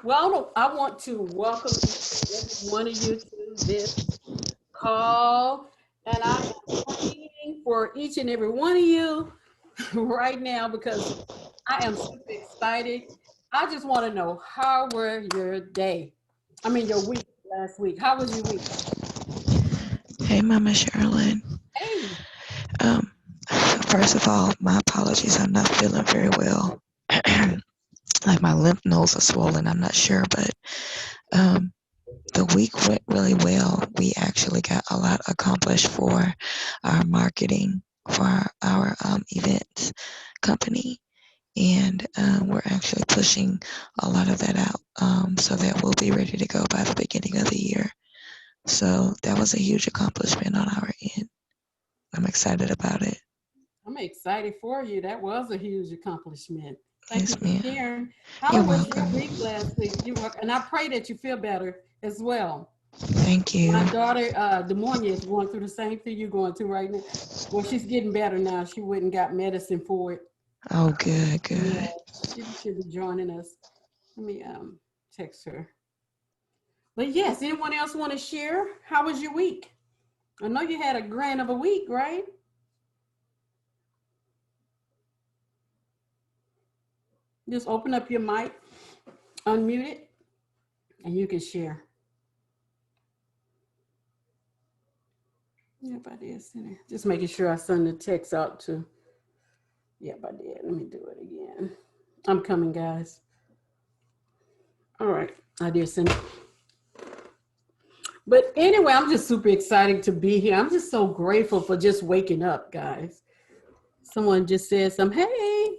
Well, I want to welcome each and every one of you to this call. And I am praying for each and every one of you right now because I am super excited. I just want to know, how were your day? I mean, your week last week. How was your week? Hey, Mama Sherilyn. Hey, Um, First of all, my apologies. I'm not feeling very well. Like my lymph nodes are swollen. I'm not sure, but um, the week went really well. We actually got a lot accomplished for our marketing for our events company, and we're actually pushing a lot of that out so that we'll be ready to go by the beginning of the year. So that was a huge accomplishment on our end. I'm excited about it. I'm excited for you. That was a huge accomplishment. Thank you Yes, for ma'am. sharing. You're How was your welcome. week last week? And I pray that you feel better as well. Thank you. My daughter, Demonia, is going through the same thing you're going through right now. Well, she's getting better now. She went and got medicine for it. Oh, good, Yeah, good. she should be joining us. Let me text her. But yes, anyone else want to share? How was your week? I know you had a grand of a week, right? Just open up your mic, unmute it, and you can share. Yep, I did send it. Just making sure I send the text out to. Yep, I did. Let me do it again. I'm coming, guys. All right, I did send it. But anyway, I'm just super excited to be here. I'm just so grateful for just waking up, guys. Someone just said some, hey,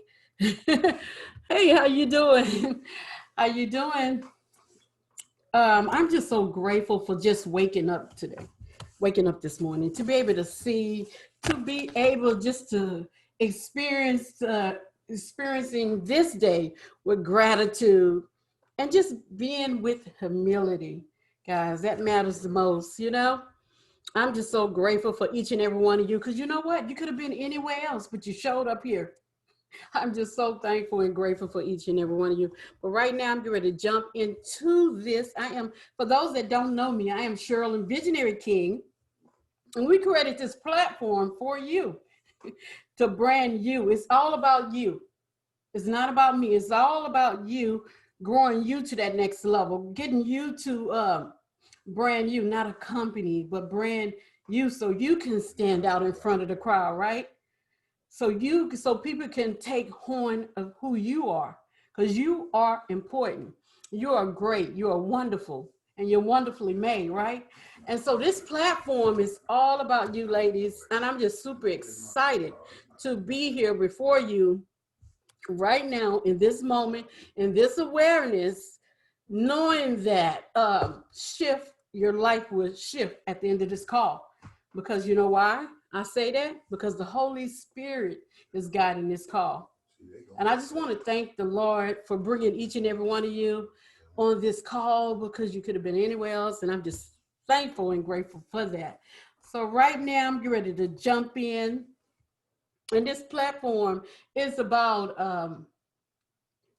hey, how you doing? How you doing? I'm just so grateful for just waking up today, waking up this morning, to be able to see, to be able just to experience, experiencing this day with gratitude and just being with humility, guys. That matters the most, you know? I'm just so grateful for each and every one of you because you know what? You could have been anywhere else, but you showed up here. I'm just so thankful and grateful for each and every one of you. But right now, I'm getting ready to jump into this. For those that don't know me, I am Sherilyn Visionary King, and we created this platform for you to brand you. It's all about you. It's not about me. It's all about you, growing you to that next level, getting you to brand you, not a company, but brand you so you can stand out in front of the crowd, right? So people can take horn of who you are, because you are important. You are great. You are wonderful, and you're wonderfully made, right? And so this platform is all about you, ladies, and I'm just super excited to be here before you right now in this moment, in this awareness, knowing that your life will shift at the end of this call. Because you know why I say that? Because the Holy Spirit is guiding this call. And I just want to thank the Lord for bringing each and every one of you on this call, because you could have been anywhere else. And I'm just thankful and grateful for that. So right now, I'm getting ready to jump in. And this platform is about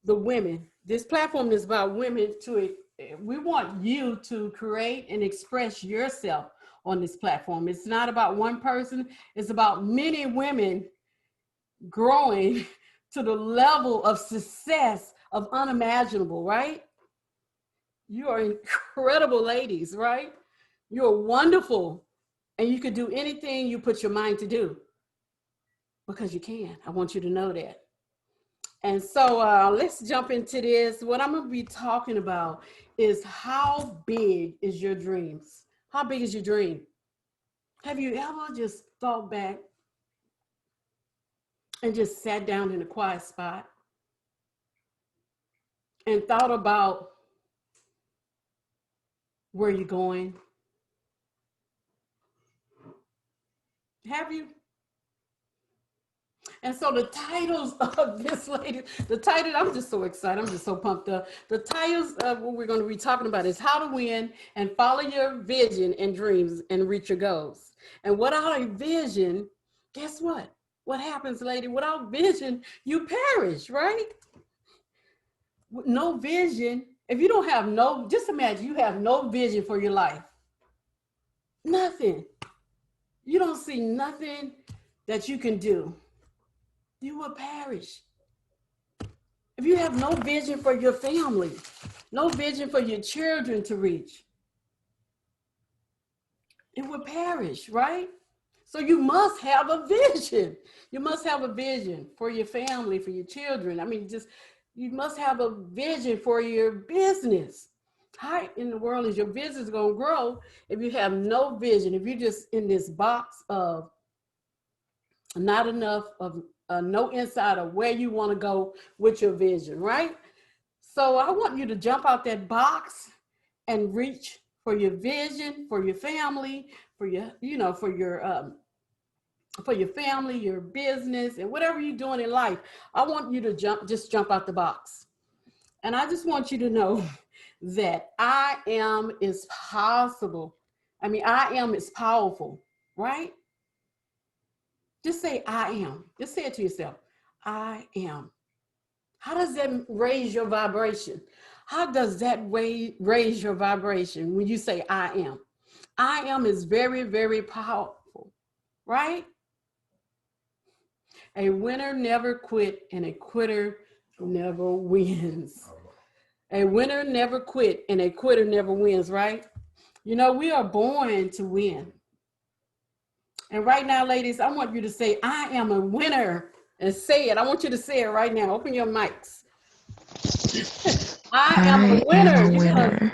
the women. This platform is about women to, we want you to create and express yourself on this platform. It's not about one person, it's about many women growing to the level of success of unimaginable, right? You are incredible ladies, right? You're wonderful, and you could do anything you put your mind to do, because you can. I want you to know that. And so let's jump into this. What I'm going to be talking about is, how big is your dreams? How big is your dream? Have you ever just thought back and just sat down in a quiet spot and thought about where you're going? Have you? And so the titles of this lady, the title, I'm just so excited. I'm just so pumped up. The titles of what we're going to be talking about is how to win and follow your vision and dreams and reach your goals. And without a vision, guess what? What happens, lady? Without vision, you perish, right? With no vision, If you don't have no, just imagine you have no vision for your life. Nothing. You don't see nothing that you can do. You will perish. If you have no vision for your family, no vision for your children to reach, it will perish, right? So you must have a vision. You must have a vision for your family, for your children. I mean, just you must have a vision for your business. How in the world is your business going to grow if you have no vision? If you're just in this box of not enough of no insight of where you want to go with your vision, right? So I want you to jump out that box and reach for your vision, for your family, for your, for your family, your business, and whatever you're doing in life. I want you to just jump out the box. And I just want you to know that I am is possible. I mean, I am is powerful, right? Just say, I am. Just say it to yourself. I am. How does that raise your vibration? How does that raise your vibration when you say, I am? I am is very, very powerful, right? A winner never quit, and a quitter never wins. A winner never quit, and a quitter never wins, right? You know, we are born to win. And right now, ladies, I want you to say, I am a winner. And say it. I want you to say it right now. Open your mics. I am a winner.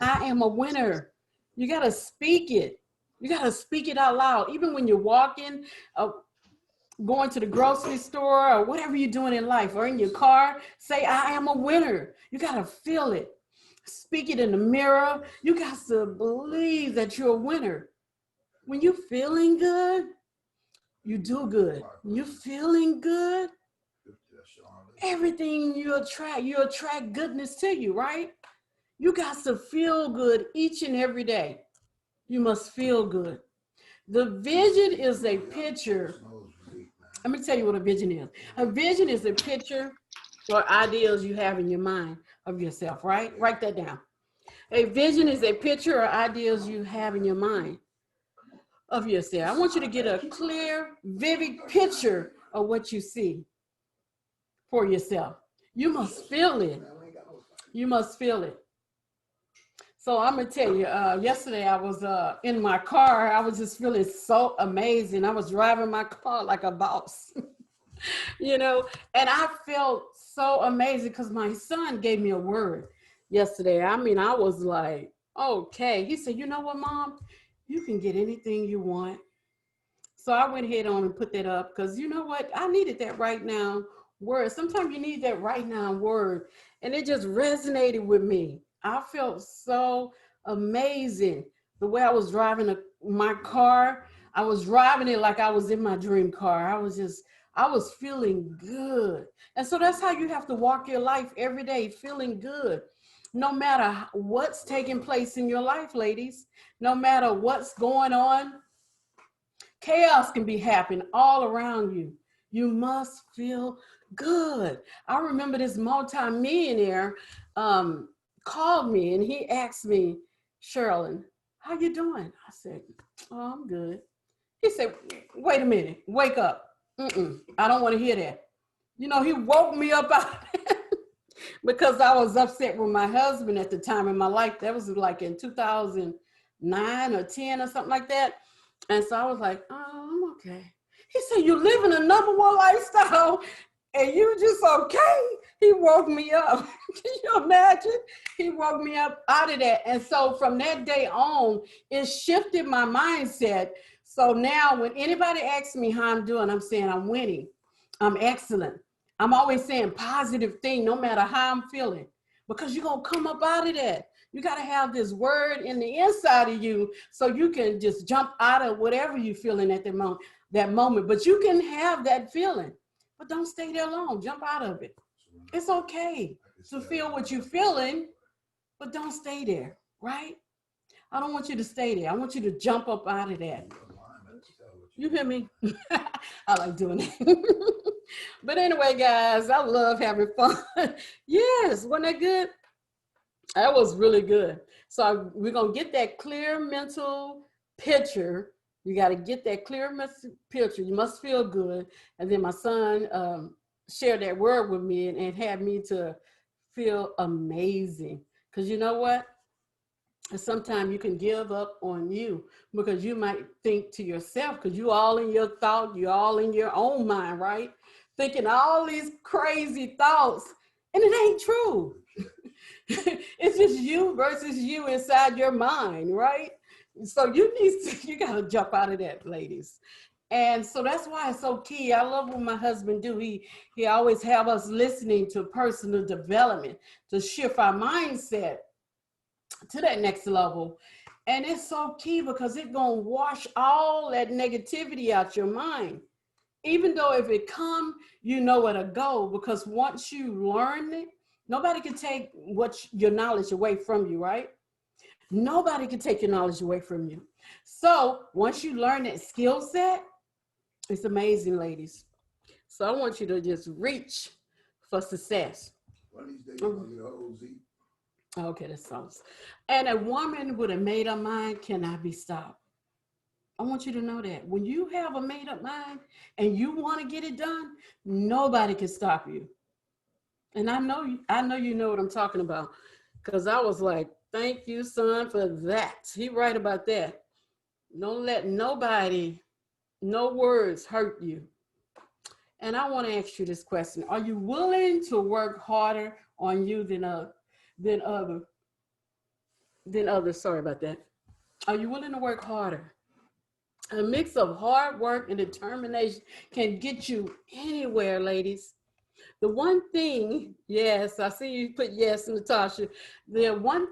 I am a winner. You got to speak it. You got to speak it out loud. Even when you're walking, going to the grocery store, or whatever you're doing in life, or in your car, say, I am a winner. You got to feel it. Speak it in the mirror. You got to believe that you're a winner. When you're feeling good, you do good. When you're feeling good, everything you attract goodness to you, right? You got to feel good each and every day. You must feel good. The vision is a picture. Let me tell you what a vision is. A vision is a picture or ideals you have in your mind of yourself, right? Write that down. A vision is a picture or ideals you have in your mind of yourself. I want you to get a clear, vivid picture of what you see for yourself. You must feel it. You must feel it. So I'm gonna tell you, yesterday I was in my car. I was just feeling so amazing. I was driving my car like a boss, you know, and I felt so amazing because my son gave me a word yesterday. I mean, I was like, okay. He said, you know what, Mom? You can get anything you want. So I went ahead on and put that up because you know what? I needed that right now word. Sometimes you need that right now word. And it just resonated with me. I felt so amazing the way I was driving my car. I was driving it like I was in my dream car. I was feeling good. And so that's how you have to walk your life every day, feeling good. No matter what's taking place in your life, ladies, no matter what's going on, chaos can be happening all around you. You must feel good. I remember this multi-millionaire called me and he asked me, Sherilyn, how you doing? I said, oh, I'm good. He said, wait a minute, wake up. I don't want to hear that. You know, he woke me up out of it because I was upset with my husband at the time in my life. That was like in 2009 or 10 or something like that. And so I was like, oh, I'm okay. He said, you're living a number one lifestyle and you just okay. He woke me up. Can you imagine? He woke me up out of that. And so from that day on, it shifted my mindset. So now when anybody asks me how I'm doing, I'm saying I'm winning. I'm excellent. I'm always saying positive thing, no matter how I'm feeling, because you're going to come up out of that. You got to have this word in the inside of you so you can just jump out of whatever you're feeling at that moment. But you can have that feeling, but don't stay there long. Jump out of it. It's okay to feel what you're feeling, but don't stay there, right? I don't want you to stay there. I want you to jump up out of that. You hear me? I like doing it. But anyway, guys, I love having fun. Yes, wasn't that good? That was really good. So we're going to get that clear mental picture. You got to get that clear mental picture. You must feel good. And then my son shared that word with me and had me to feel amazing. Because you know what? Sometimes you can give up on you because you might think to yourself, because you all in your thought, you all in your own mind, right? Thinking all these crazy thoughts, and it ain't true. It's just you versus you inside your mind, right? So you gotta jump out of that, ladies. And so that's why it's so key. I love what my husband do. He always have us listening to personal development to shift our mindset to that next level. And it's so key because it's gonna wash all that negativity out your mind. Even though if it come, you know where to go, because once you learn it, nobody can take your knowledge away from you, right? Nobody can take your knowledge away from you. So once you learn that skill set, it's amazing, ladies. So I want you to just reach for success. One of these days, you're gonna get an OZ. Okay, that sounds. And a woman with a made up mind cannot be stopped. I want you to know that when you have a made up mind and you want to get it done, nobody can stop you. And I know you know what I'm talking about, because I was like, thank you, son, for that. He right about that. Don't let nobody, no words hurt you. And I want to ask you this question: are you willing to work harder on you than others? Sorry about that. Are you willing to work harder? A mix of hard work and determination can get you anywhere, ladies. The one thing, yes, I see you put yes, Natasha. The one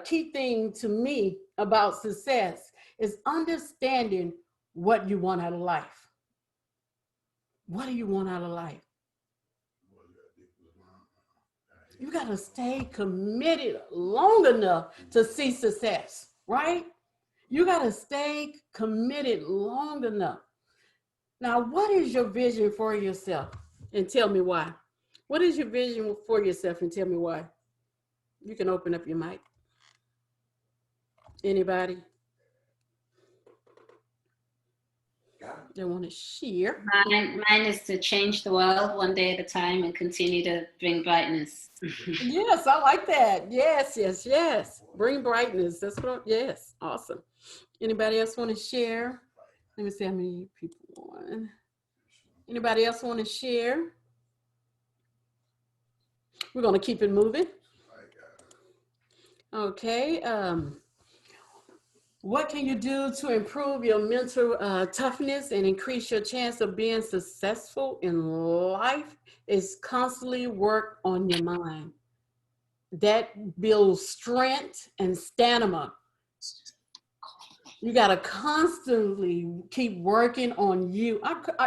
key thing to me about success is understanding what you want out of life. What do you want out of life? You got to stay committed long enough to see success, right? You got to stay committed long enough. Now, what is your vision for yourself? And tell me why. What is your vision for yourself? And tell me why. You can open up your mic. Anybody? They want to share. Mine is to change the world one day at a time and continue to bring brightness. Yes, I like that. Yes. Bring brightness. That's what. Yes, awesome. Anybody else want to share? Let me see how many people want. Anybody else want to share? We're going to keep it moving. Okay. What can you do to improve your mental toughness and increase your chance of being successful in life? Is constantly work on your mind. That builds strength and stamina. You got to constantly keep working on you.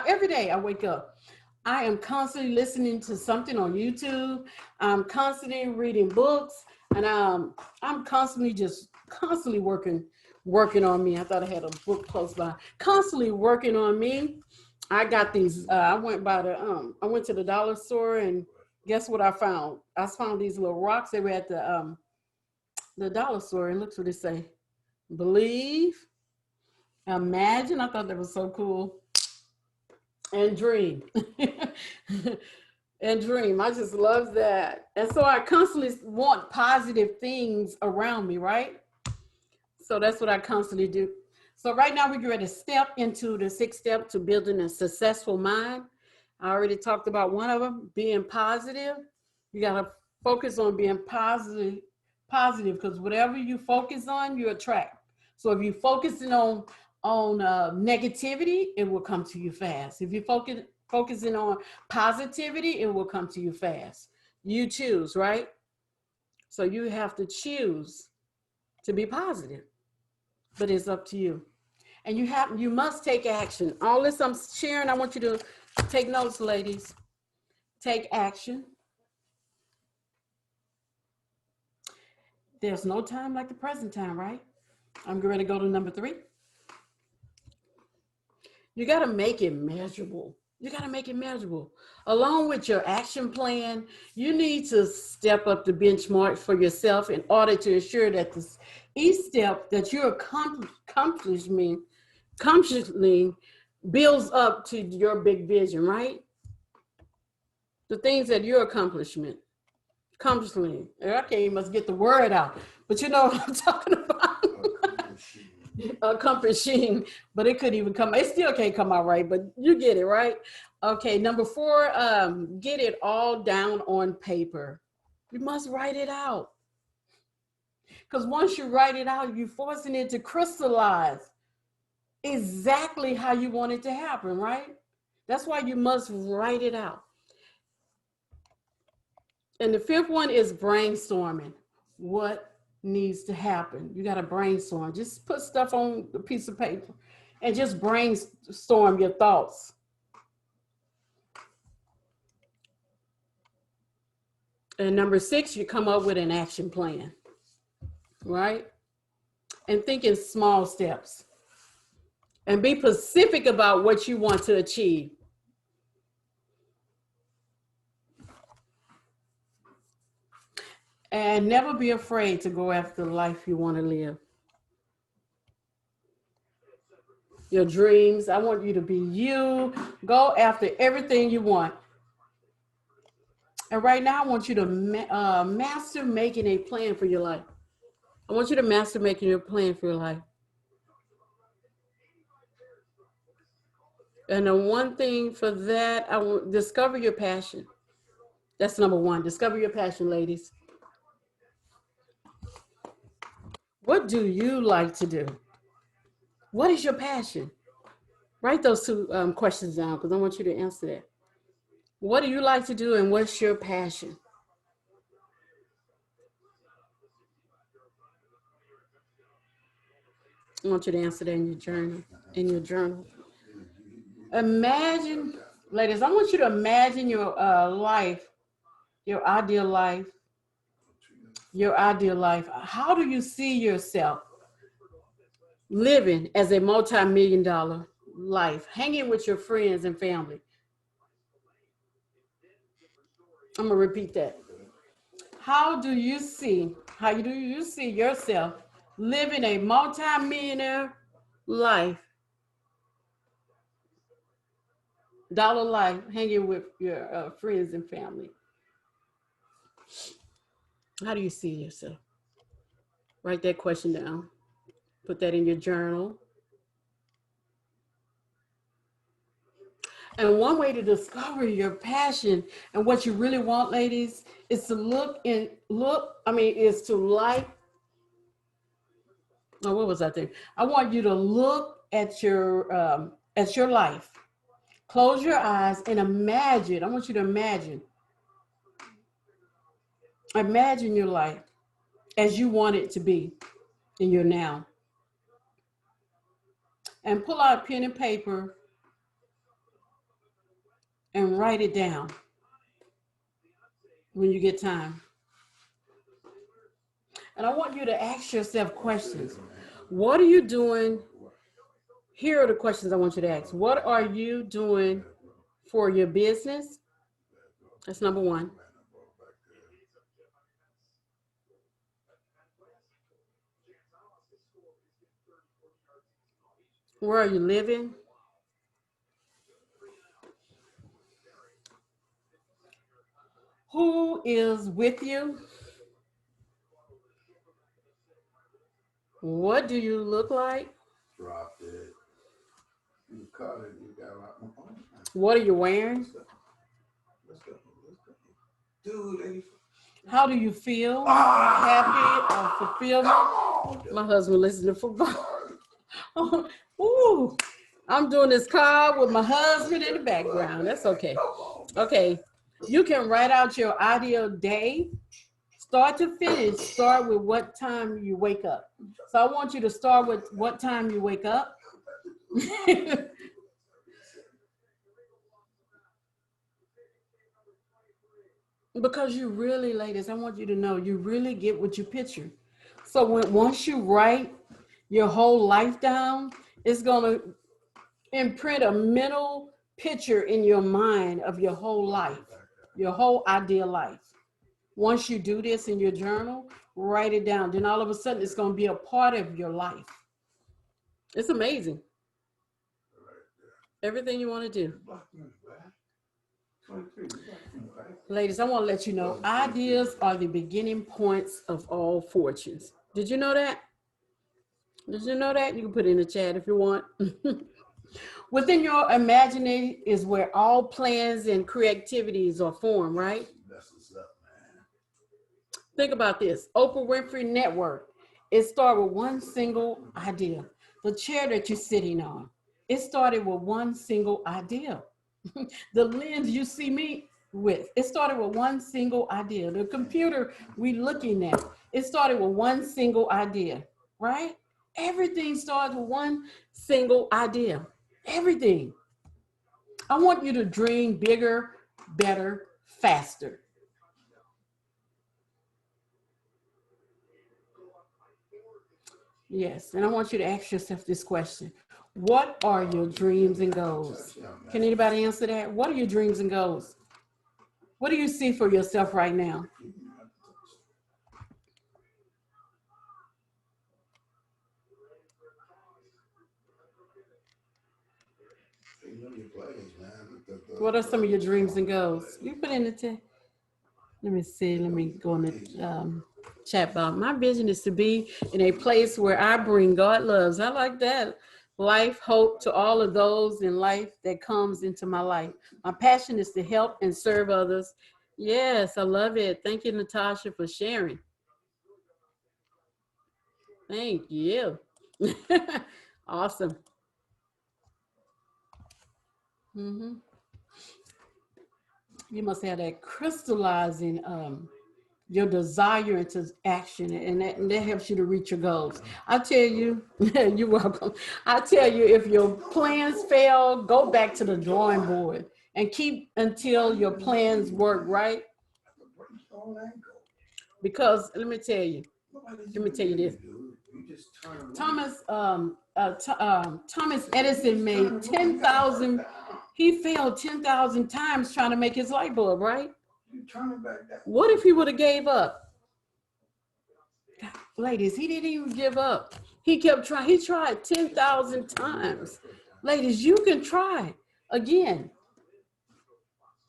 Every day I wake up, I am constantly listening to something on YouTube. I'm constantly reading books, and I'm constantly working on me. I thought I had a book close by. Constantly working on me. I got these. I went to the dollar store, and guess what I found? I found these little rocks. They were at the dollar store, and look what they say. Believe, imagine. I thought that was so cool. And dream. And dream. I just love that. And so I constantly want positive things around me, right? So that's what I constantly do. So right now we're ready to step into the 6th step to building a successful mind. I already talked about one of them, being positive. You got to focus on being positive, because whatever you focus on, you attract. So if you're focusing on negativity, it will come to you fast. If you're focusing on positivity, it will come to you fast. You choose, right? So you have to choose to be positive, but it's up to you. And you must take action. All this I'm sharing, I want you to take notes, ladies. Take action. There's no time like the present time, right? I'm going to go to number 3. You got to make it measurable. You got to make it measurable. Along with your action plan, you need to step up the benchmark for yourself in order to ensure that each step that you're accomplishing builds up to your big vision, right? The things that you're accomplishing. Okay, you must get the word out. But you know what I'm talking about. Accomplishing, but it couldn't even come. It still can't come out right, but you get it, right? Okay, number 4, get it all down on paper. You must write it out. Because once you write it out, you're forcing it to crystallize exactly how you want it to happen, right? That's why you must write it out. And the 5th one is brainstorming. What needs to happen? You got to brainstorm. Just put stuff on a piece of paper and just brainstorm your thoughts. And number 6, you come up with an action plan, right? And think in small steps. And be specific about what you want to achieve. And never be afraid to go after the life you want to live. Your dreams, I want you to be you. Go after everything you want. And right now, I want you to master making a plan for your life. I want you to master making your plan for your life. And the one thing for that, I will discover your passion. That's number 1. Discover your passion, ladies. What do you like to do? What is your passion? Write those 2 questions down because I want you to answer that. What do you like to do and what's your passion? I want you to answer that in your journal. Imagine, ladies, I want you to imagine your life, your ideal life. How do you see yourself living as a multi-million-dollar life, hanging with your friends and family? I'm gonna repeat that. How do you see yourself living a multi-millionaire life, dollar life, hanging with your friends and family? How do you see yourself? Write that question down. Put that in your journal. And one way to discover your passion and what you really want, ladies, is to what was I thinking? I want you to look at your life. Close your eyes and imagine. I want you to imagine. Imagine your life as you want it to be in your now. And pull out pen and paper and write it down when you get time. And I want you to ask yourself questions. What are you doing? Here are the questions I want you to ask. What are you doing for your business? That's number 1. Where are you living? Who is with you? What do you look like? Drop it. You caught it. You got a lot more. What are you wearing? Let's go. Dude, how do you feel? Happy or fulfillment? My husband listens to football. Ooh, I'm doing this car with my husband in the background. That's okay. Okay, you can write out your ideal day, start to finish. Start with what time you wake up. So I want you to start with what time you wake up. Because you really, ladies, I want you to know you really get what you picture. So once you write your whole life down, it's going to imprint a mental picture in your mind of your whole life, your whole ideal life. Once you do this in your journal, write it down. Then all of a sudden it's going to be a part of your life. It's amazing. Everything you want to do. Ladies, I want to let you know, ideas are the beginning points of all fortunes. Did you know that? Did you know that? You can put it in the chat if you want. Within your imagining is where all plans and creativities are formed, right? That's what's up, man. Think about this. Oprah Winfrey Network. It started with one single idea. The chair that you're sitting on. It started with one single idea. The lens you see me with. It started with one single idea. The computer we looking at. It started with one single idea, right? Everything starts with one single idea. Everything. I want you to dream bigger, better, faster. Yes, and I want you to ask yourself this question. What are your dreams and goals? Can anybody answer that? What are your dreams and goals? What do you see for yourself right now? What are some of your dreams and goals? You put in the chat. Let me see. Let me go in the chat box. My vision is to be in a place where I bring God loves. I like that. Life, hope to all of those in life that comes into my life. My passion is to help and serve others. Yes, I love it. Thank you, Natasha, for sharing. Thank you. Awesome. You must have that crystallizing your desire into action, and that helps you to reach your goals. I tell you, you're welcome. I tell you, if your plans fail, go back to the drawing board and keep until your plans work, right? Because let me tell you this. Thomas Edison made 10,000, he failed 10,000 times trying to make his light bulb, right? What if he would have gave up? Ladies, he didn't even give up. He kept trying. He tried 10,000 times. Ladies, you can try again.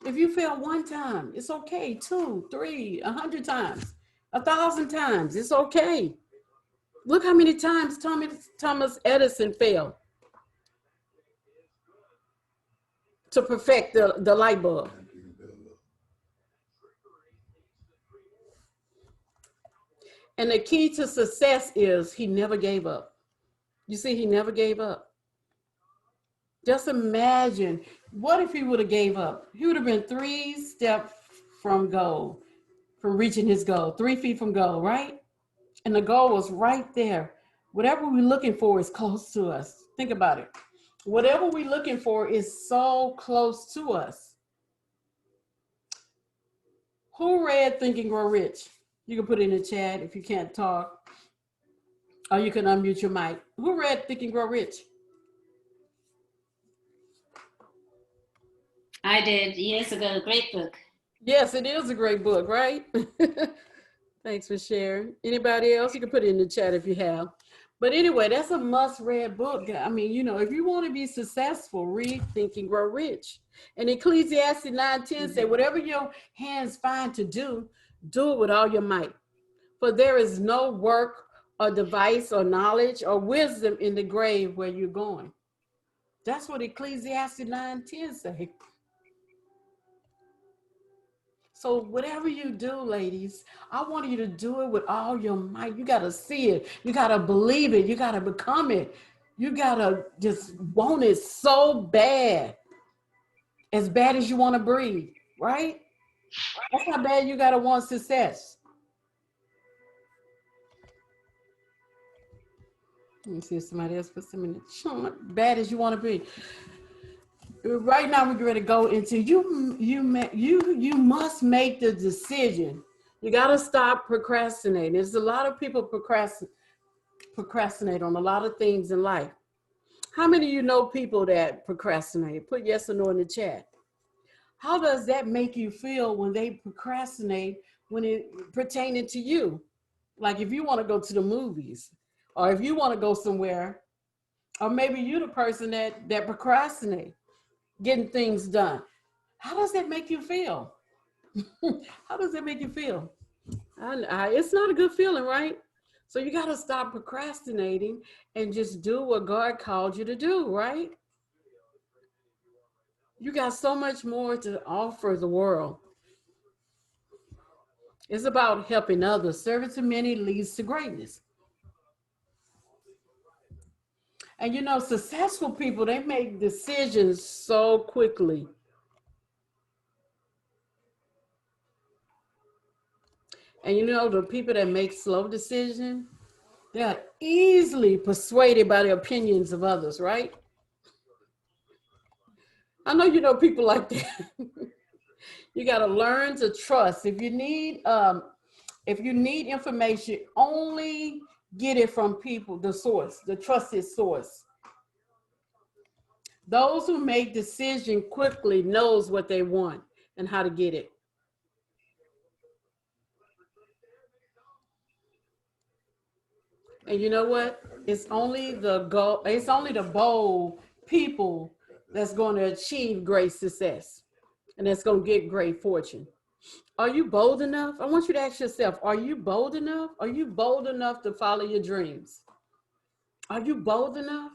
If you fail one time, it's okay. 2, 3, 100 times, 1,000 times, it's okay. Look how many times Thomas Edison failed to perfect the light bulb. And the key to success is he never gave up. You see, he never gave up. Just imagine, what if he would have gave up? He would have been 3 steps from goal, from reaching his goal, 3 feet from goal, right? And the goal was right there. Whatever we're looking for is close to us. Think about it. Whatever we're looking for is so close to us. Who read Think and Grow Rich? You can put it in the chat if you can't talk, or you can unmute your mic. Who read Think and Grow Rich? I did years ago. Great book. Yes, it is a great book, right? Thanks for sharing. Anybody else? You can put it in the chat if you have. But anyway, that's a must-read book. I mean, you know, if you want to be successful, read Think and Grow Rich. And Ecclesiastes 9:10 say, whatever your hands find to do, do it with all your might. For there is no work or device or knowledge or wisdom in the grave where you're going. That's what Ecclesiastes 9:10 say. So whatever you do, ladies, I want you to do it with all your might. You got to see it. You got to believe it. You got to become it. You got to just want it so bad. As bad as you want to breathe, right? That's how bad you got to want success. Let me see if somebody else put some in the chat. Bad as you want to be. Right now, we're going to go into you must make the decision. You got to stop procrastinating. There's a lot of people procrastinate on a lot of things in life. How many of you know people that procrastinate? Put yes or no in the chat. How does that make you feel when they procrastinate when it pertaining to you? Like if you want to go to the movies, or if you want to go somewhere, or maybe you're the person that procrastinate getting things done. How does that make you feel? How does that make you feel? It's not a good feeling, right? So you got to stop procrastinating and just do what God called you to do, right? You got so much more to offer the world. It's about helping others. Serving to many leads to greatness. And you know, successful people, they make decisions so quickly. And you know, the people that make slow decisions, they are easily persuaded by the opinions of others, right? I know you know people like that. You got to learn to trust. If you need information, only get it from people, the source, the trusted source. Those who make decision quickly knows what they want and how to get it. And you know what? It's only the bold people that's going to achieve great success and that's going to get great fortune. Are you bold enough? I want you to ask yourself, are you bold enough? Are you bold enough to follow your dreams? Are you bold enough?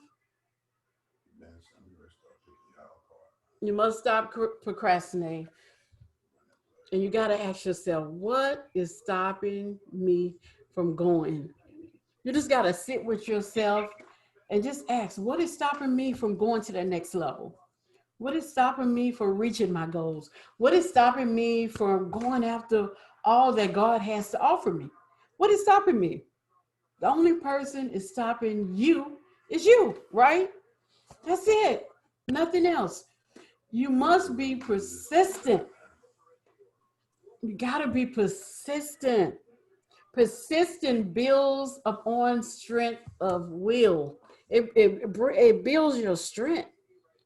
You must stop procrastinating. And you got to ask yourself, what is stopping me from going? You just got to sit with yourself and just ask, what is stopping me from going to the next level? What is stopping me from reaching my goals? What is stopping me from going after all that God has to offer me? What is stopping me? The only person is stopping you is you, right? That's it. Nothing else. You must be persistent. You got to be persistent. Persistent builds upon strength of will. It builds your strength.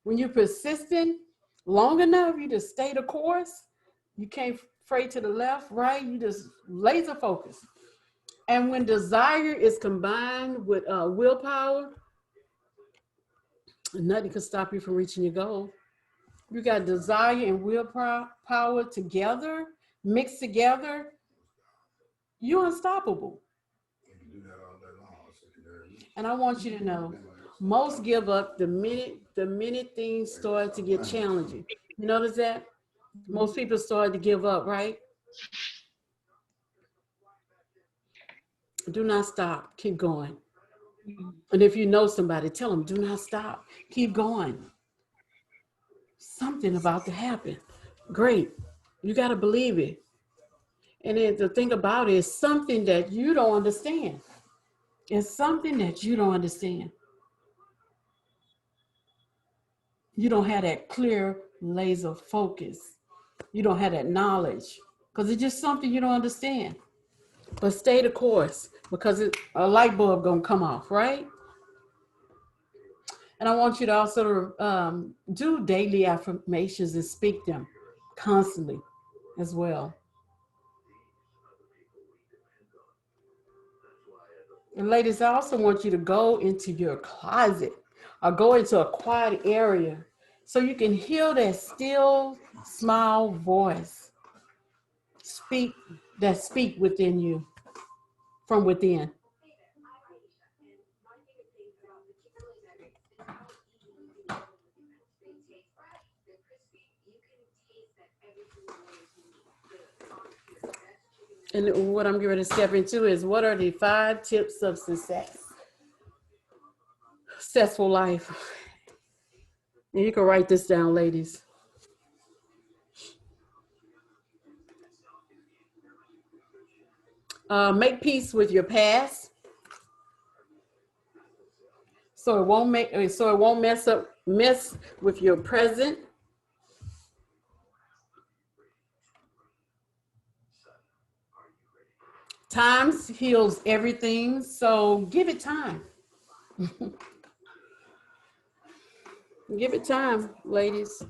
When you're persistent long enough, you just stay the course. You can't fray to the left, right? You just laser focus. And when desire is combined with willpower, nothing can stop you from reaching your goal. You got desire and willpower together, mixed together, you're unstoppable. And I want you to know, most give up the minute things start to get challenging. You notice that? Most people start to give up, right? Do not stop. Keep going. And if you know somebody, tell them, do not stop. Keep going. Something about to happen. Great. You got to believe it. And then the thing about it is something that you don't understand. It's something that you don't understand. You don't have that clear laser focus. You don't have that knowledge because it's just something you don't understand. But stay the course because a light bulb gonna come off, right? And I want you to also do daily affirmations and speak them constantly as well. And ladies, I also want you to go into your closet or go into a quiet area so you can hear that still small voice speak within you, from within. And what I'm going to step into is, what are the 5 tips of successful life? And you can write this down, ladies. Make peace with your past, so it won't mess with your present. Time heals everything, so give it time. Give it time, ladies.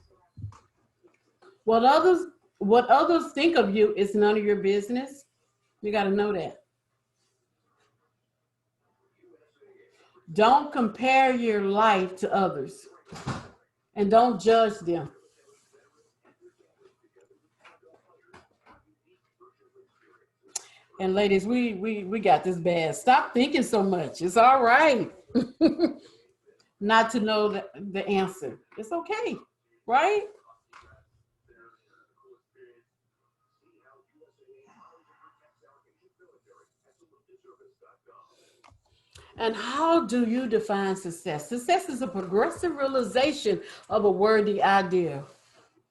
What others think of you is none of your business. You got to know that. Don't compare your life to others, and don't judge them. And ladies, we got this bad. Stop thinking so much. It's all right not to know the answer. It's okay, right? And how do you define success? Success is a progressive realization of a worthy idea.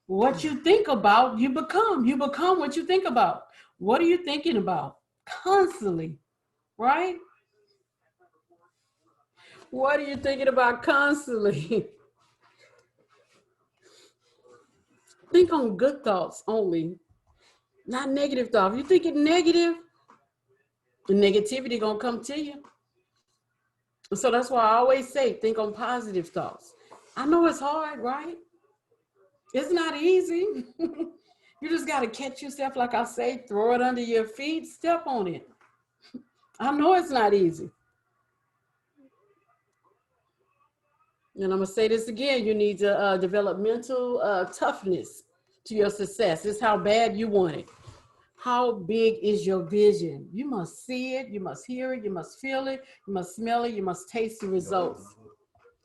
What you think about, you become. You become what you think about. What are you thinking about? Constantly, right? What are you thinking about constantly? Think on good thoughts only, not negative thoughts. If you thinking negative, the negativity gonna come to you. So that's why I always say, think on positive thoughts. I know it's hard, right? It's not easy. You just got to catch yourself, like I say, throw it under your feet, step on it. I know it's not easy. And I'm going to say this again. You need to develop mental toughness to your success. It's how bad you want it. How big is your vision? You must see it. You must hear it. You must feel it. You must smell it. You must taste the results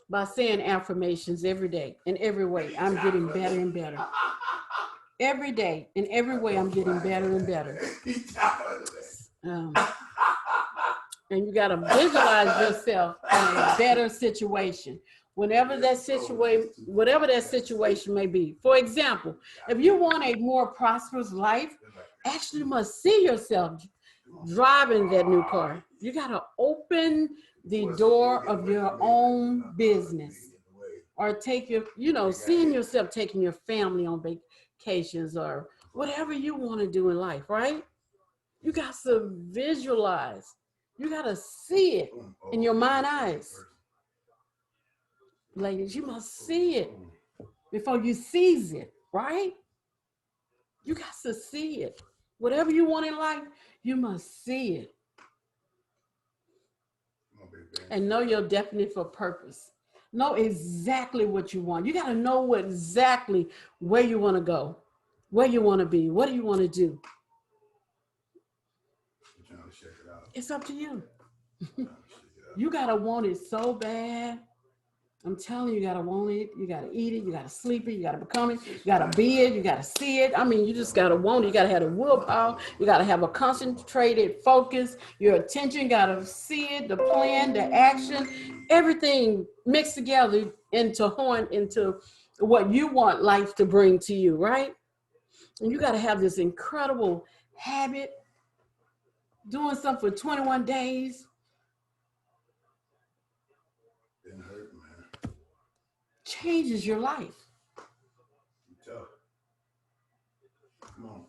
by saying affirmations every day in every way. I'm getting better and better. Every day, in every way, I'm getting better and better. And you got to visualize yourself in a better situation. Whatever that situation may be. For example, if you want a more prosperous life, actually must see yourself driving that new car. You got to open the door of your own business, or take your, seeing yourself taking your family on vacations or whatever you want to do in life, right? You got to visualize. You got to see it in your mind eyes. Ladies, you must see it before you seize it, right? You got to see it. Whatever you want in life, you must see it. And know your definite for purpose. Know exactly what you want. You got to know exactly where you want to go, where you want to be, what do you want to do. It's up to you. You got to want it so bad. I'm telling you, you got to want it. You got to eat it. You got to sleep it. You got to become it. You got to be it. You got to see it. I mean, you just got to want it. You got to have the willpower. You got to have a concentrated focus. Your attention got to see it, the plan, the action, everything mixed together into what you want life to bring to you, right? And you got to have this incredible habit, doing something for 21 days. Changes your life. Come on.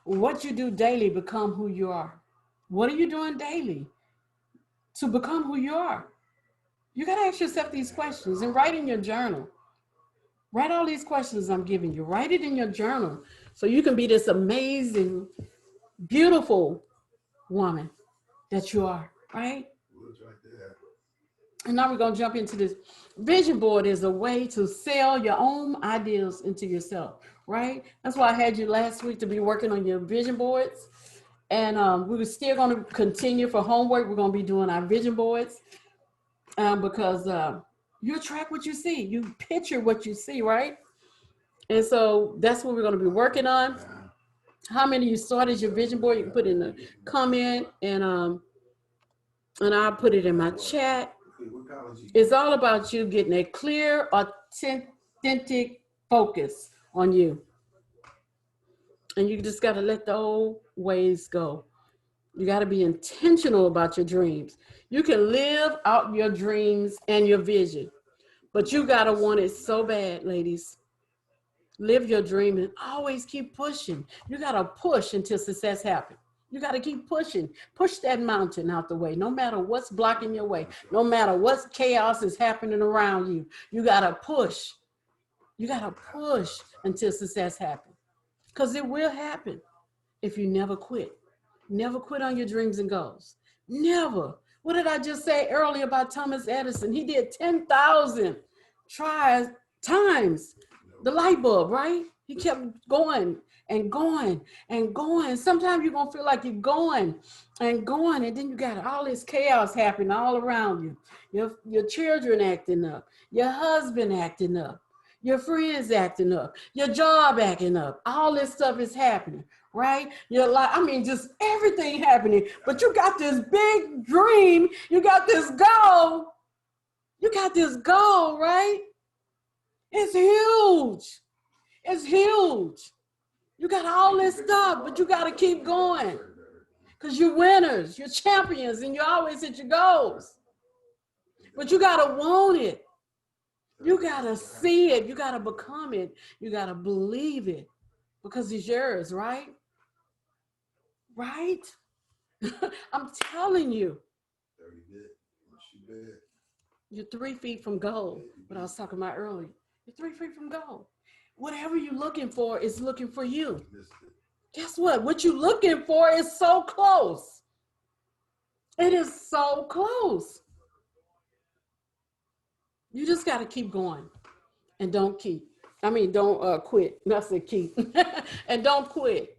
What you do daily become who you are. What are you doing daily to become who you are? You got to ask yourself these questions and write in your journal. Write all these questions I'm giving you. Write it in your journal so you can be this amazing, beautiful woman that you are, right? And now we're going to jump into this. Vision board is a way to sell your own ideas into yourself, right? That's why I had you last week to be working on your vision boards. And we were still going to continue for homework. We're going to be doing our vision boards because you attract what you see. You picture what you see, right? And so that's what we're going to be working on. How many of you started your vision board? You can put in the comment and I'll put it in my chat. It's all about you getting a clear, authentic focus on you. And you just got to let the old ways go. You got to be intentional about your dreams. You can live out your dreams and your vision, but you got to want it so bad, ladies. Live your dream and always keep pushing. You got to push until success happens. You got to keep pushing. Push that mountain out the way, no matter what's blocking your way, no matter what chaos is happening around you. You got to push. You got to push until success happens. Because it will happen if you never quit. Never quit on your dreams and goals. Never. What did I just say earlier about Thomas Edison? He did 10,000 times the light bulb, right? He kept going and going and going. Sometimes you're going to feel like you're going and going, and then you got all this chaos happening all around you. Your children acting up, your husband acting up, your friends acting up, your job acting up. All this stuff is happening, right? You're like, I mean, just everything happening, but you got this big dream. You got this goal. You got this goal, right? It's huge. It's huge. You got all this stuff, but you got to keep going because you're winners, you're champions, and you always hit your goals. But you got to want it. You got to see it. You got to become it. You got to believe it because it's yours, right? Right? I'm telling you. You're 3 feet from gold, what I was talking about earlier. You're 3 feet from gold. Whatever you're looking for is looking for you. Guess what? What you're looking for is so close. It is so close. You just got to keep going and don't quit. That's the key. And don't quit.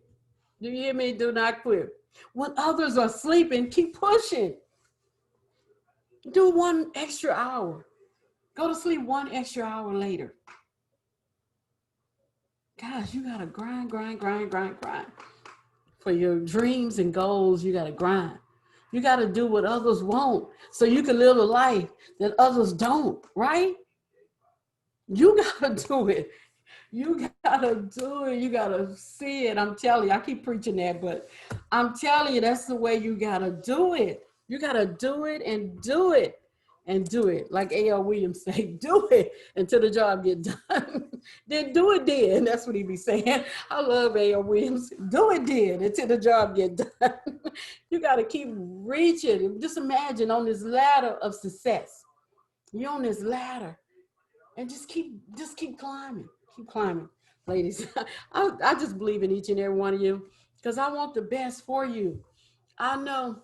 Do you hear me? Do not quit. When others are sleeping, keep pushing. Do 1 extra hour. Go to sleep 1 extra hour later. Guys, you got to grind. For your dreams and goals, you got to grind. You got to do what others won't so you can live a life that others don't, right? You got to do it. You got to do it. You got to see it. I'm telling you, I keep preaching that, but I'm telling you, that's the way you got to do it. You got to do it and do it. And do it. Like A.L. Williams say, do it until the job get done. Then do it then. That's what he be saying. I love A.L. Williams. Do it then until the job get done. You got to keep reaching. Just imagine on this ladder of success. You're on this ladder and just keep climbing. Keep climbing, ladies. I just believe in each and every one of you because I want the best for you. I know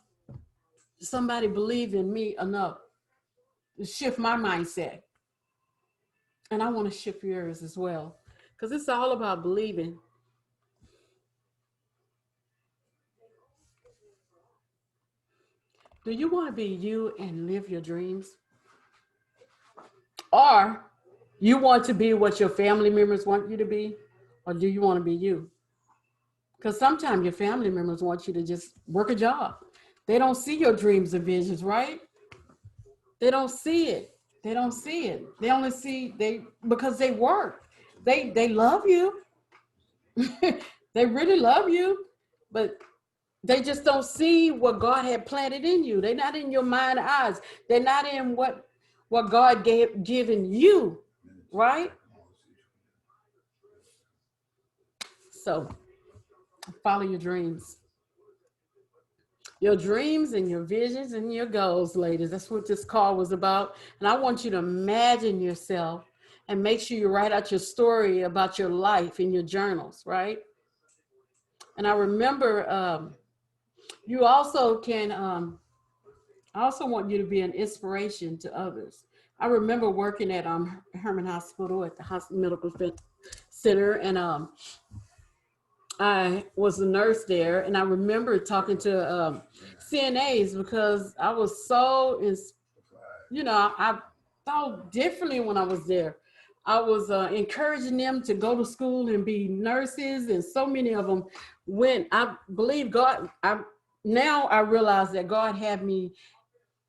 somebody believe in me enough to shift my mindset. And I want to shift yours as well. Because it's all about believing. Do you want to be you and live your dreams? Or you want to be what your family members want you to be? Or do you want to be you? Because sometimes your family members want you to just work a job. They don't see your dreams and visions, right? They don't see it. They don't see it. They only see because they work. They love you. They really love you, but they just don't see what God had planted in you. They're not in your mind and eyes. They're not in what God given you, right? So follow your dreams. Your dreams and your visions and your goals, ladies. That's what this call was about. And I want you to imagine yourself and make sure you write out your story about your life in your journals, right? And I remember you also can, I also want you to be an inspiration to others. I remember working at Herman Hospital at the Medical Center, and I was a nurse there, and I remember talking to CNAs because I was so, I thought differently when I was there. I was encouraging them to go to school and be nurses, and so many of them went. I believe God, now I realize that God had me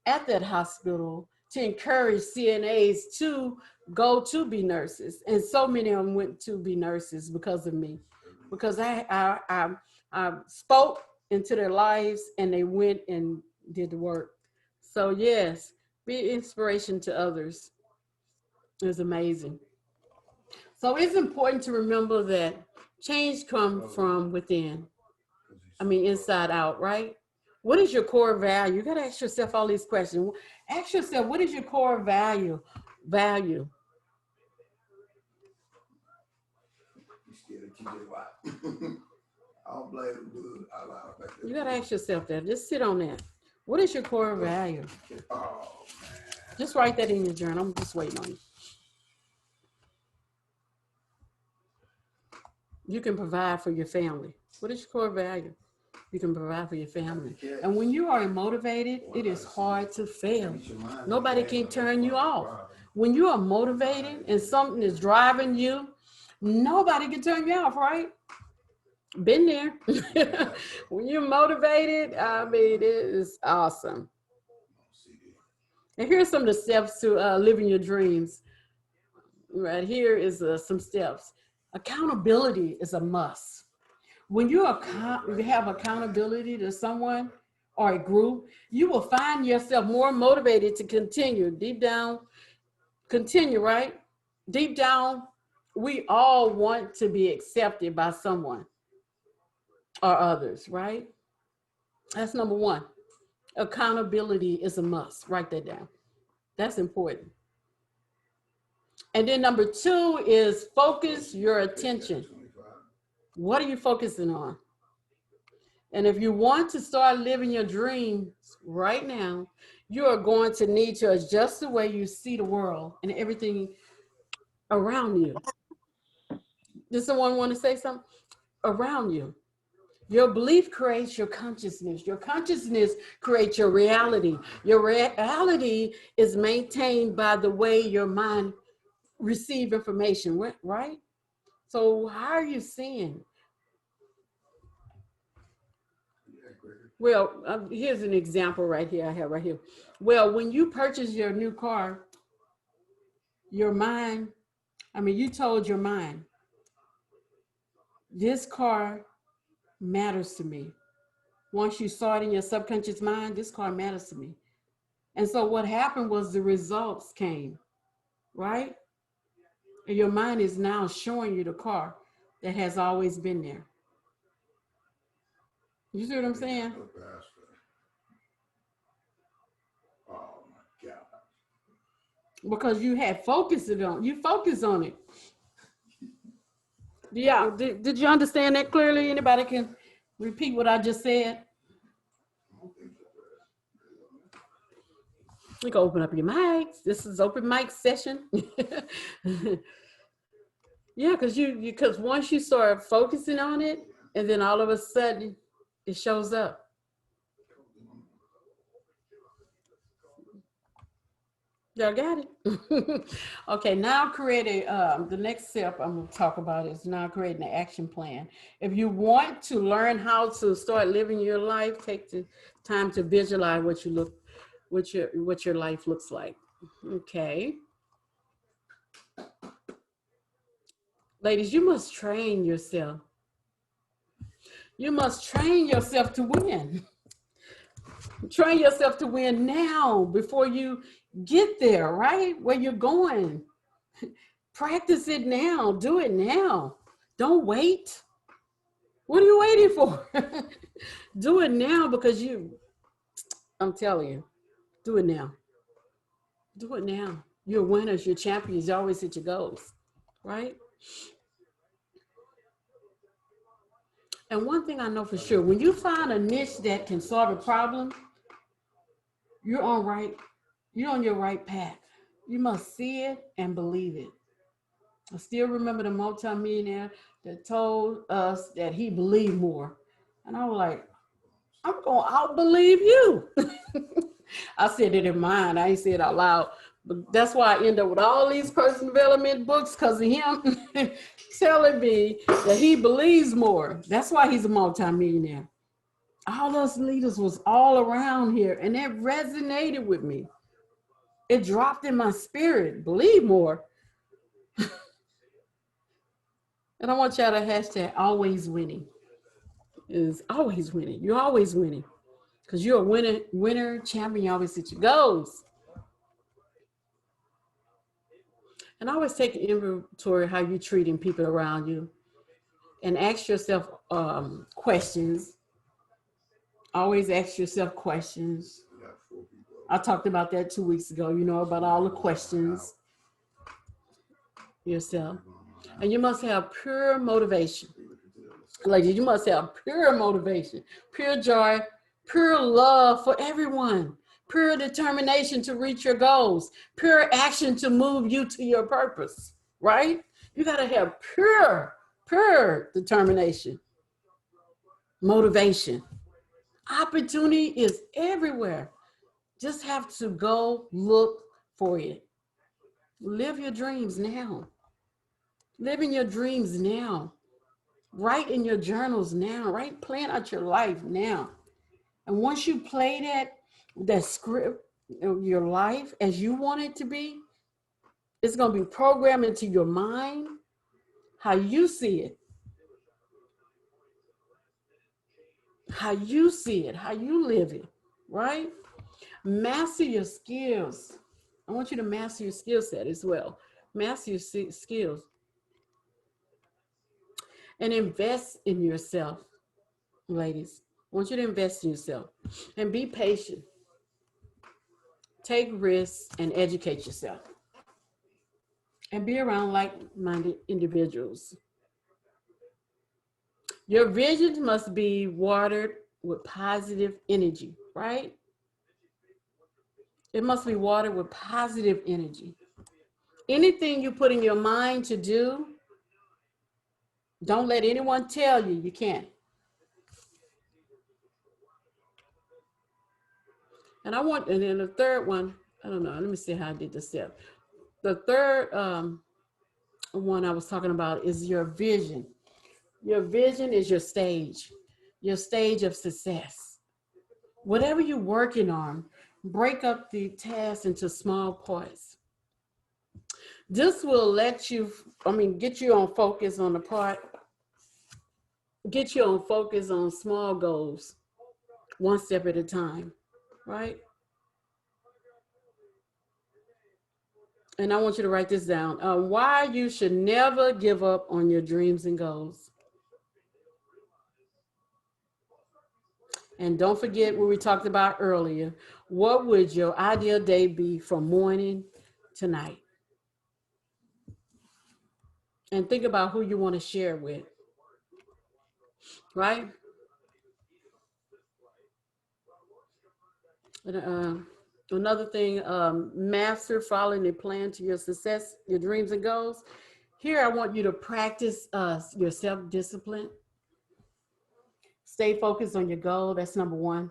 at that hospital to encourage CNAs to go to be nurses. And so many of them went to be nurses because of me. Because I spoke into their lives and they went and did the work. So yes, be inspiration to others. It's amazing. So it's important to remember that change comes from within. I mean, inside out, right? What is your core value? You got to ask yourself all these questions. Ask yourself, what is your core value? Value. You scared of TJ Watt. I don't blame him, dude. I lie back there. You got to ask yourself that. Just sit on that. What is your core value? Oh, Just write that in your journal. I'm just waiting on you. You can provide for your family. What is your core value? You can provide for your family. And when you are motivated, it is hard to fail. Nobody can turn you off. When you are motivated and something is driving you, nobody can turn you off, right? Been there. When you're motivated, I mean, it is awesome. And here's some of the steps to living your dreams. Right here is some steps. Accountability is a must. When you have accountability to someone or a group, you will find yourself more motivated to continue. Deep down, continue, right? Deep down, we all want to be accepted by someone or others, right? That's number one. Accountability is a must. Write that down. That's important. And then number two is focus your attention. What are you focusing on? And if you want to start living your dreams right now, you are going to need to adjust the way you see the world and everything around you. Does someone want to say something? Around you. Your belief creates your consciousness. Your consciousness creates your reality. Your reality is maintained by the way your mind receives information, right? So how are you seeing? Well, here's an example right here. I have right here. Well, when you purchase your new car, your mind, you told your mind, this car matters to me. Once you saw it in your subconscious mind, this car matters to me. And so what happened was the results came, right? And your mind is now showing you the car that has always been there. You see what I'm saying? Oh my God. Because you had focused on it. Yeah, did you understand that clearly? Anybody can repeat what I just said? You can open up your mics. This is open mic session. Yeah, because once you start focusing on it, and then all of a sudden it shows up. Y'all got it? Okay, now create the next step I'm going to talk about is now creating an action plan. If you want to learn how to start living your life, take the time to visualize what your life looks like. Okay. Ladies, you must train yourself. You must train yourself to win. Train yourself to win now before you get there, right? Where you're going. Practice it now. Do it now. Don't wait. What are you waiting for? Do it now because I'm telling you, do it now. Do it now. You're winners, you're champions, you always hit your goals, right? And one thing I know for sure, when you find a niche that can solve a problem, you're on your right path. You must see it and believe it. I still remember the multimillionaire that told us that he believed more. And I was like, I'm going to outbelieve you. I said it in mind. I ain't say it out loud. But that's why I end up with all these personal development books because of him telling me that he believes more. That's why he's a multimillionaire. All us leaders was all around here and it resonated with me. It dropped in my spirit. Believe more. And I want y'all to hashtag always winning. Is always winning. You're always winning. Because you're a winner, champion, you always hit your goals. And always take an inventory of how you're treating people around you. And ask yourself questions. Always ask yourself questions. We got 4 people. I talked about that 2 weeks ago, you know, about all the questions yourself. And you must have pure motivation. Ladies, you must have pure motivation, pure joy, pure love for everyone, pure determination to reach your goals, pure action to move you to your purpose, right? You got to have pure determination, motivation. Opportunity is everywhere. Just have to go look for it. Live your dreams now. Live in your dreams now. Write in your journals now. Write, plan out your life now. And once you play that script of your life as you want it to be, it's going to be programmed into your mind how you see it. How you see it, how you live it, right? Master your skills. I want you to master your skill set as well. Master your skills. And invest in yourself, ladies. I want you to invest in yourself and be patient. Take risks and educate yourself. And be around like-minded individuals. Your vision must be watered with positive energy, right? It must be watered with positive energy. Anything you put in your mind to do, don't let anyone tell you you can't. And then the third one, I don't know, let me see how I did this step. The third one I was talking about is your vision. Your vision is your stage of success. Whatever you're working on, break up the task into small parts. This will get you on focus on the part, get you on focus on small goals, one step at a time, right? And I want you to write this down. Why you should never give up on your dreams and goals. And don't forget what we talked about earlier. What would your ideal day be from morning to night? And think about who you want to share with, right? And, another thing, master following a plan to your success, your dreams and goals. Here, I want you to practice your self-discipline. Stay focused on your goal. That's number one.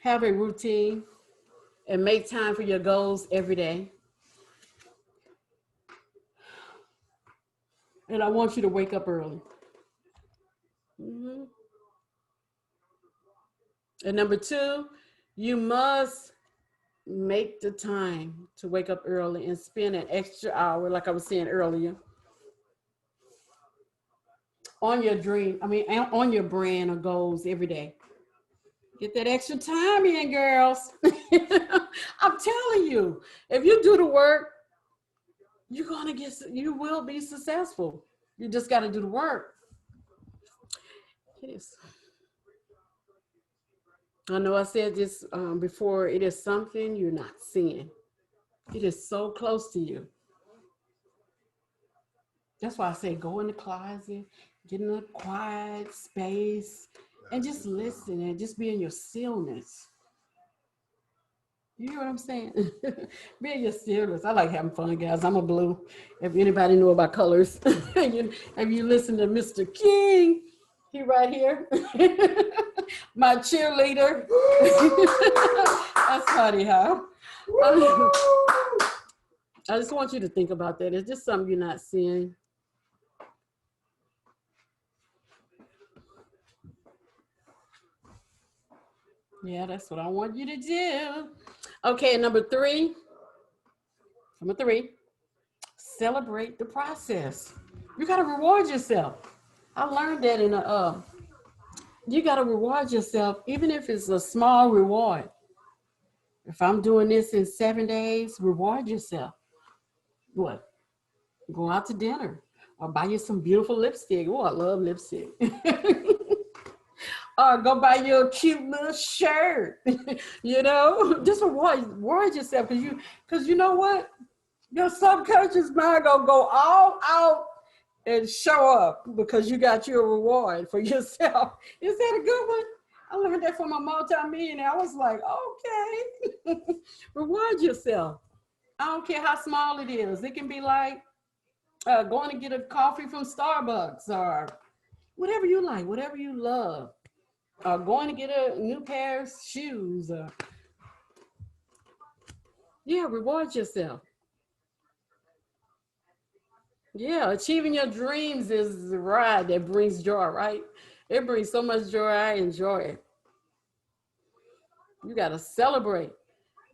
Have a routine and make time for your goals every day. And I want you to wake up early. Mm-hmm. And number two, you must make the time to wake up early and spend an extra hour, like I was saying earlier, on your on your brand or goals every day. Get that extra time in, girls. I'm telling you, if you do the work, you will be successful. You just got to do the work. Yes. I know I said this before, it is something you're not seeing. It is so close to you. That's why I say go in the closet, get in a quiet space, and just listen and just be in your stillness. You hear what I'm saying? Be in your stillness. I like having fun, guys. I'm a blue. If anybody know about colors, if you listen to Mr. King, he right here. My cheerleader. That's funny, huh? I just want you to think about that. It's just something you're not seeing. Yeah, that's what I want you to do. Okay, number three, celebrate the process. You got to reward yourself. I learned that you got to reward yourself, even if it's a small reward. If I'm doing this in 7 days, reward yourself. What? Go out to dinner. Or buy you some beautiful lipstick. Oh, I love lipstick. Or go buy you a cute little shirt. You know, just reward yourself, because you know what? Your subconscious mind gonna go all out and show up because you got your reward for yourself. Is that a good one? I learned that from a multi-millionaire. I was like, okay, reward yourself. I don't care how small it is. It can be like going to get a coffee from Starbucks or whatever you like, whatever you love. Or going to get a new pair of shoes. Yeah, reward yourself. Yeah, achieving your dreams is the ride that brings joy, right? It brings so much joy. I enjoy it. You got to celebrate.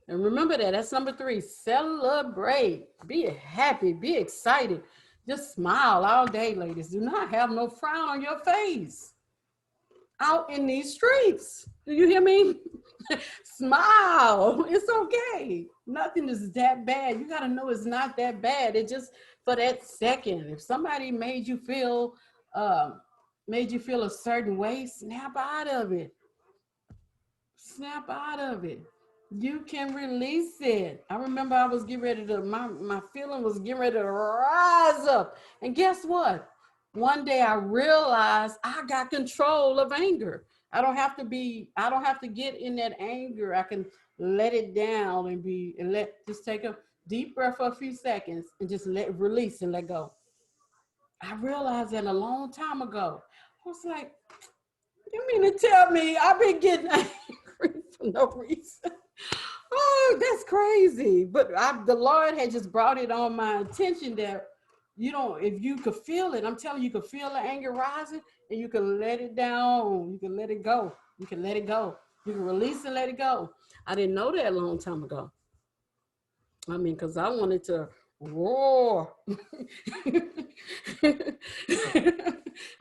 And remember that. That's number 3. Celebrate. Be happy. Be excited. Just smile all day, ladies. Do not have no frown on your face out in these streets. Do you hear me? Smile. It's okay. Nothing is that bad. You got to know it's not that bad. It just for that second. If somebody made you feel a certain way, snap out of it. Snap out of it. You can release it. I remember I was getting ready to, my feeling was getting ready to rise up. And guess what? One day I realized I got control of anger. I don't have to get in that anger. I can let it down and just take a deep breath for a few seconds and just release and let go. I realized that a long time ago. I was like, you mean to tell me I've been getting angry for no reason? Oh, that's crazy. But the Lord had just brought it on my attention that if you could feel it, I'm telling you, you could feel the anger rising and you can let it down. You can let it go. You can let it go. You can release and let it go. I didn't know that a long time ago. I mean, because I wanted to roar. I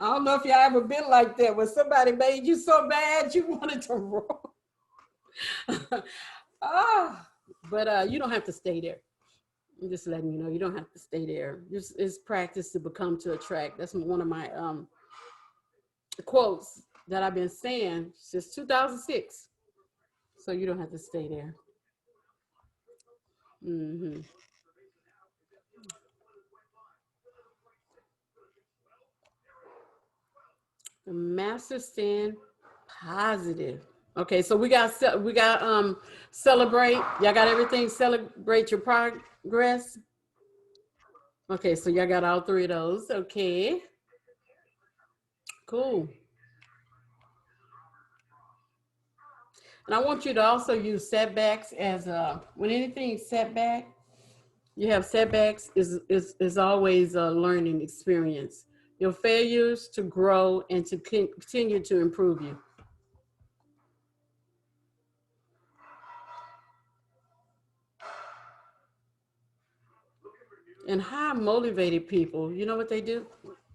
don't know if y'all ever been like that, when somebody made you so bad you wanted to roar. But you don't have to stay there. I'm just letting you know, you don't have to stay there. It's practice to become to attract. That's one of my quotes that I've been saying since 2006. So you don't have to stay there. Mm-hmm. The master stand positive. Okay, so we got celebrate. Y'all got everything. Celebrate your progress. Okay, so y'all got all 3 of those. Okay, cool. And I want you to also use setbacks as when anything setback, you have setbacks is always a learning experience. Your failures to grow and to continue to improve you. And high motivated people, you know what they do?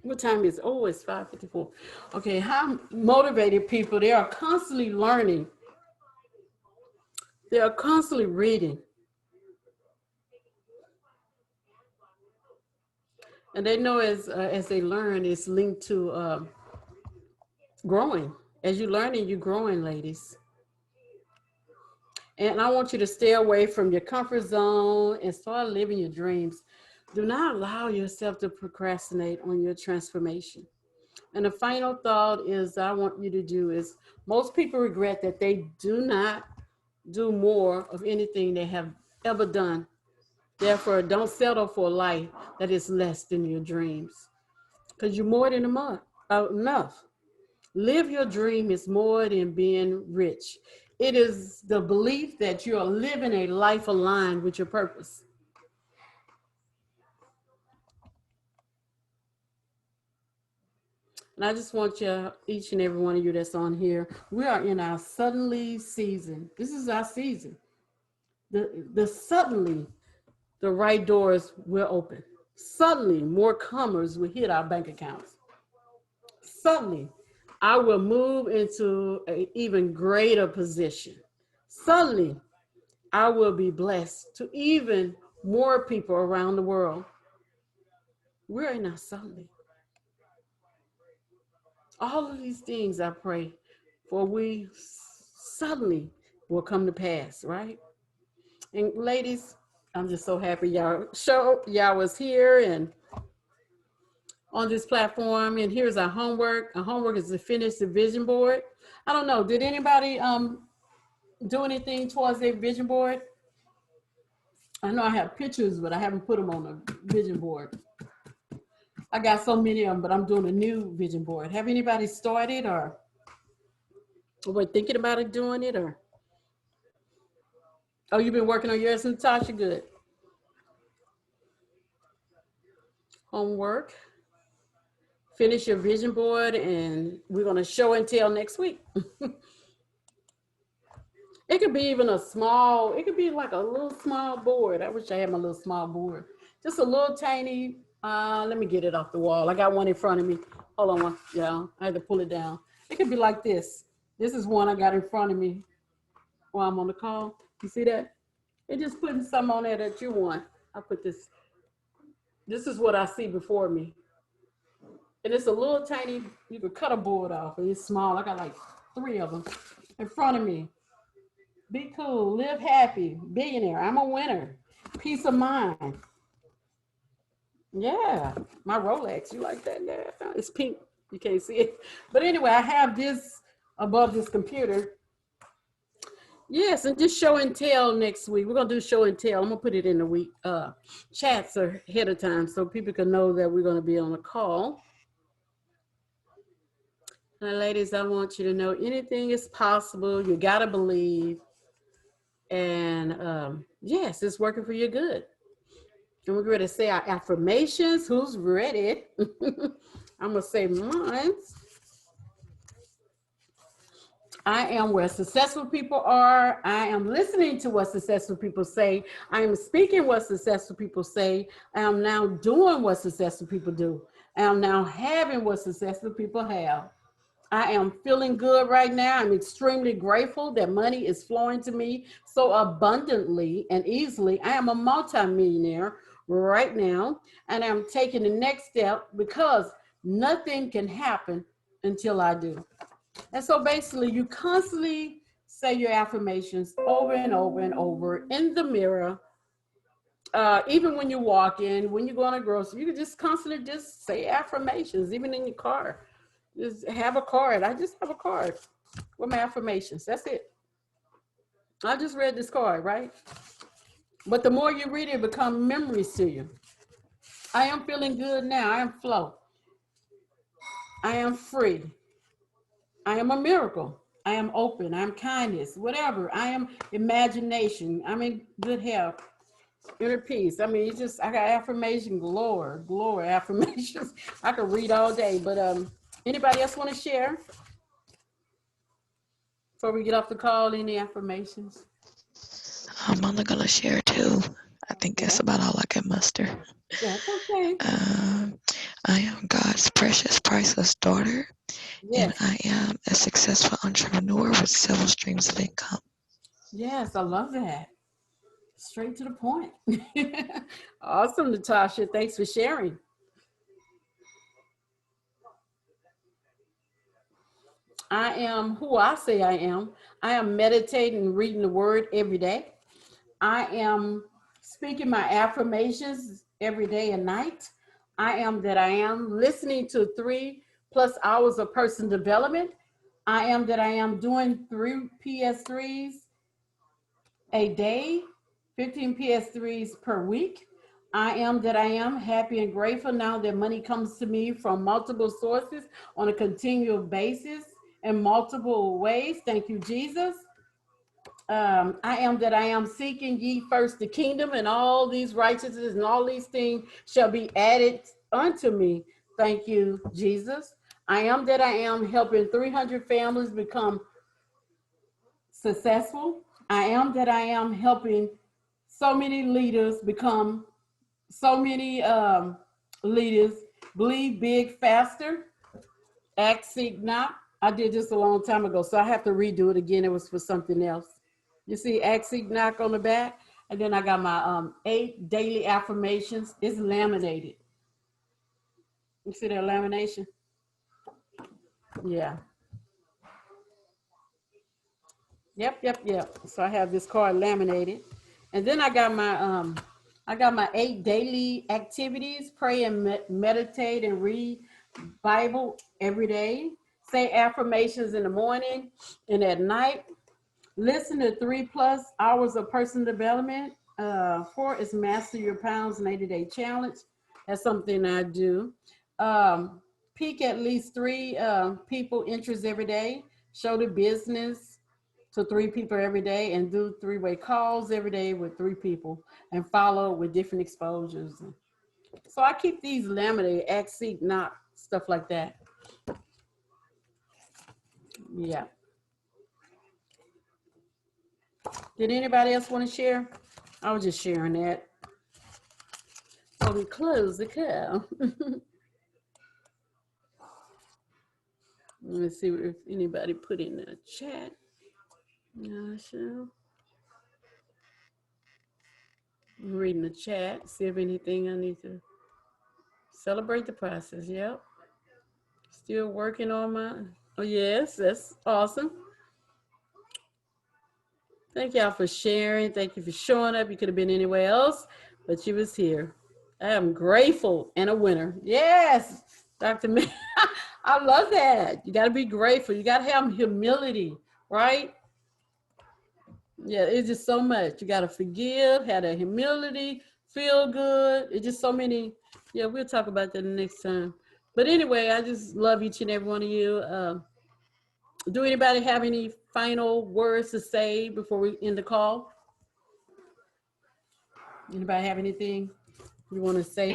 What time is it? Oh, it's 5:54. Okay, high motivated people, they are constantly learning. They are constantly reading. And they know as they learn, it's linked to growing. As you're learning, you're growing, ladies. And I want you to stay away from your comfort zone and start living your dreams. Do not allow yourself to procrastinate on your transformation. And the final thought is I want you to do is, most people regret that they do not do more of anything they have ever done. Therefore, don't settle for a life that is less than your dreams, because you're more than enough. Live your dream is more than being rich. It is the belief that you are living a life aligned with your purpose. And I just want you, each and every one of you that's on here, we are in our suddenly season. This is our season. The suddenly, the right doors will open. Suddenly, more comers will hit our bank accounts. Suddenly, I will move into an even greater position. Suddenly, I will be blessed to even more people around the world. We're in our suddenly. All of these things I pray for we suddenly will come to pass, right? And ladies, I'm just so happy y'all was here and on this platform. And here's our homework. Our homework is to finish the vision board. I don't know, did anybody do anything towards their vision board? I know I have pictures, but I haven't put them on the vision board. I got so many of them, but I'm doing a new vision board. Have anybody started or were thinking about it, doing it, or? Oh, you've been working on yours, Natasha? Good. Homework. Finish your vision board, and we're going to show and tell next week. It could be even a small, it could be like a little small board. I wish I had my little small board. Just a little tiny, let me get it off the wall. I got one in front of me. Hold on one, yeah, I had to pull it down. It could be like this. This is one I got in front of me while I'm on the call. You see that? It's just putting something on there that you want. I put this is what I see before me. And it's a little tiny, you could cut a board off. It's small, I got like 3 of them in front of me. Be cool, live happy, billionaire, I'm a winner, peace of mind. Yeah, my Rolex, you like that? Yeah, it's pink, you can't see it. But anyway, I have this above this computer. Yes, and just show and tell next week. We're gonna do show and tell. I'm gonna put it in the week chats ahead of time so people can know that we're gonna be on a call. Now, ladies, I want you to know anything is possible. You gotta believe. And yes, it's working for your good. And we're going to say our affirmations. Who's ready? I'm going to say mine. I am where successful people are. I am listening to what successful people say. I am speaking what successful people say. I am now doing what successful people do. I am now having what successful people have. I am feeling good right now. I'm extremely grateful that money is flowing to me so abundantly and easily. I am a multimillionaire right now, and I'm taking the next step because nothing can happen until I do. And so basically, you constantly say your affirmations over and over and over in the mirror. Even when you walk in, when you go on a grocery, you can just constantly just say affirmations, even in your car. Just have a card. I just have a card with my affirmations. That's it. I just read this card, right? But the more you read it, it becomes memories to you. I am feeling good now. I am flow. I am free. I am a miracle. I am open. I am kindness. Whatever. I am imagination. I'm in good health. Inner peace. I mean, it's just, I got affirmation galore, affirmations. I could read all day, but anybody else want to share before we get off the call? Any affirmations? I'm only going to share 2. I think that's about all I can muster. That's okay. I am God's precious, priceless daughter, Yes. and I am a successful entrepreneur with several streams of income. Yes, I love that. Straight to the point. Awesome, Natasha. Thanks for sharing. I am who I say I am. I am meditating and reading the word every day. I am speaking my affirmations every day and night. I am that I am listening to 3+ hours of personal development. I am that I am doing 3 PS3s a day, 15 PS3s per week. I am that I am happy and grateful now that money comes to me from multiple sources on a continual basis in multiple ways. Thank you, Jesus. I am that I am seeking ye first the kingdom, and all these righteousness and all these things shall be added unto me. Thank you, Jesus. I am that I am helping 300 families become successful. I am that I am helping so many leaders become so many leaders believe big faster, act, seek, not. I did this a long time ago, so I have to redo it again. It was for something else. You see act, seek, knock on the back, and then I got my 8 daily affirmations. It's laminated. You see that lamination? Yeah. Yep. So I have this card laminated. And then I got my 8 daily activities: pray and meditate and read Bible every day, say affirmations in the morning and at night, listen to 3+ hours of personal development. 4 is master your pounds 90-day challenge. That's something I do. Peak at least 3 people interests every day. Show the business to 3 people every day, and do 3-way calls every day with 3 people, and follow with different exposures. So I keep these laminated, act, seek, knock, stuff like that. Yeah. Did anybody else want to share? I was just sharing that. So we close the call. Let me see if anybody put in the chat. Sure. I'm reading the chat, see if anything I need to celebrate the process. Yep. Still working on my, oh yes, that's awesome. Thank y'all for sharing. Thank you for showing up. You could have been anywhere else, but you was here. I am grateful and a winner. Yes, Dr. May. I love that. You got to be grateful. You got to have humility, right? Yeah, it's just so much. You got to forgive, have that humility, feel good. It's just so many. Yeah, we'll talk about that the next time. But anyway, I just love each and every one of you. Do anybody have any final words to say before we end the call? Anybody have anything you want to say?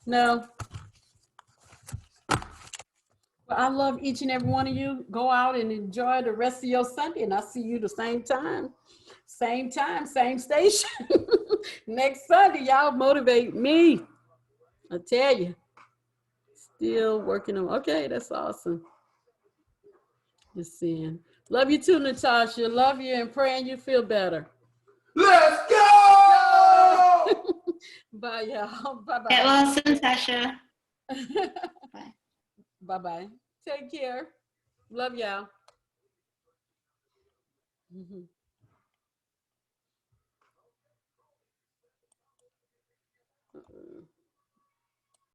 No. Well, I love each and every one of you. Go out and enjoy the rest of your Sunday, and I'll see you the same time, same station. Next Sunday. Y'all motivate me. I tell you. Still working on. Okay, that's awesome. Just seeing. Love you too, Natasha. Love you, and praying you feel better. Let's go! Bye, y'all. Bye-bye. Get well soon, Tasha. Bye. Bye-bye. Take care. Love y'all.